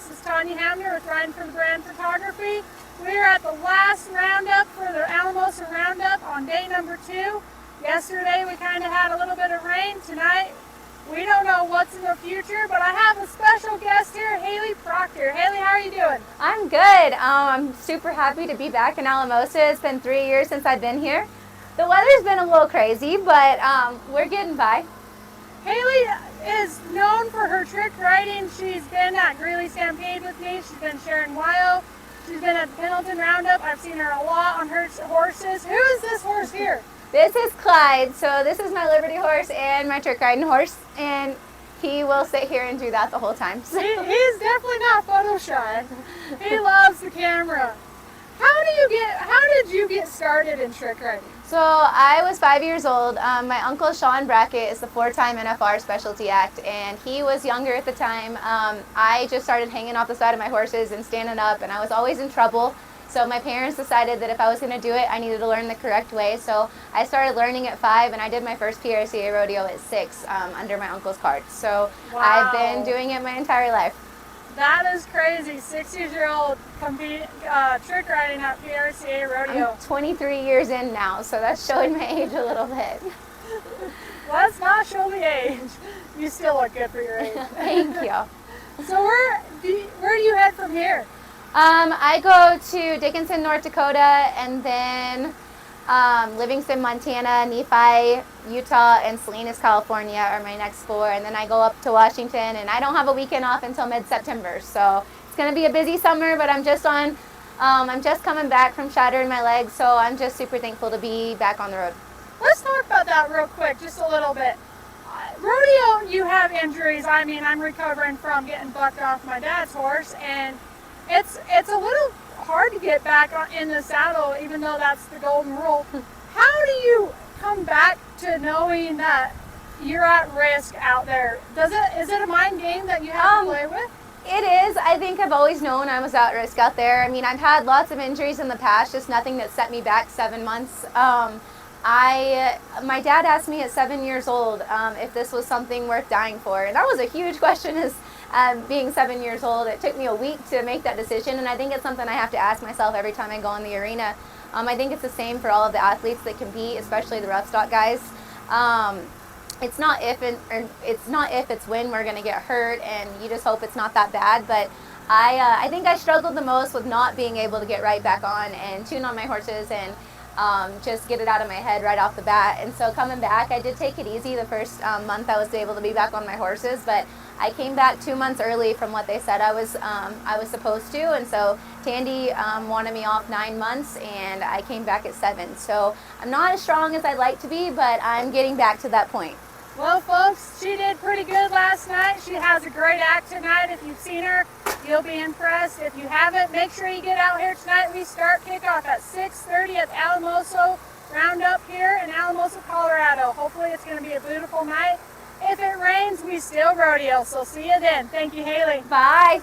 This is Tanya Hamner with Riding for the Brand Photography. We are at the last roundup for the Alamosa roundup on day number 2. Yesterday we kind of had a little bit of rain. Tonight we don't know what's in the future, but I have a special guest here, Haley Proctor. Haley, how are you doing? I'm good. I'm super happy to be back in Alamosa. It's been 3 years since I've been here. The weather's been a little crazy, but we're getting by. Haley is known for her trick riding. She's been at Greeley Stampede with me. She's been Sharon Weil. She's been at the Pendleton Roundup. I've seen her a lot on her horses. Who is this horse here? This is Clyde. So this is my Liberty horse and my trick riding horse, and he will sit here and do that the whole time. So. He's definitely not photo shy. He loves the camera. How did you get started in trick riding? So I was 5 years old. My uncle Sean Brackett is the 4-time NFR specialty act, and he was younger at the time. I just started hanging off the side of my horses and standing up, and I was always in trouble. So my parents decided that if I was going to do it, I needed to learn the correct way. So I started learning at 5, and I did my first PRCA rodeo at 6 under my uncle's cart. So wow. I've been doing it my entire life. That is crazy. 6-year-old trick riding at PRCA rodeo. I'm 23 years in now, so that's showing my age a little bit. Let's not show the age. You still look good for your age. Thank you. So where do you head from here? I go to Dickinson, North Dakota, and then Livingston, Montana, Nephi, Utah, and Salinas, California are my next 4, and then I go up to Washington, and I don't have a weekend off until mid-September, so it's going to be a busy summer, but I'm just coming back from shattering my legs, so I'm just super thankful to be back on the road. Let's talk about that real quick, just a little bit. Rodeo, you have injuries. I mean, I'm recovering from getting bucked off my dad's horse, and it's a little hard to get back in the saddle, even though that's the golden rule. How do you come back to knowing that you're at risk out there? Is it a mind game that you have to play with? It is. I think I've always known I was at risk out there. I mean, I've had lots of injuries in the past, just nothing that set me back 7 months. My dad asked me at 7 years old if this was something worth dying for, and that was a huge question as being 7 years old. It took me a week to make that decision, and I think it's something I have to ask myself every time I go in the arena. I think it's the same for all of the athletes that compete, especially the rough stock guys. It's not if it's when we're going to get hurt, and you just hope it's not that bad. But I think I struggled the most with not being able to get right back on and tune on my horses and just get it out of my head right off the bat. And so coming back, I did take it easy the first month I was able to be back on my horses, but I came back 2 months early from what they said I was supposed to, and so Tandy wanted me off 9 months, and I came back at 7. So I'm not as strong as I'd like to be, but I'm getting back to that point. Well, folks, she did pretty good last night. She has a great act tonight. If you've seen her, you'll be impressed. If you haven't, make sure you get out here tonight. We start kickoff at 6:30 at the Alamosa Roundup here in Alamosa, Colorado. Hopefully it's going to be a beautiful night. If it rains, we still rodeo, so see you then. Thank you, Haley. Bye.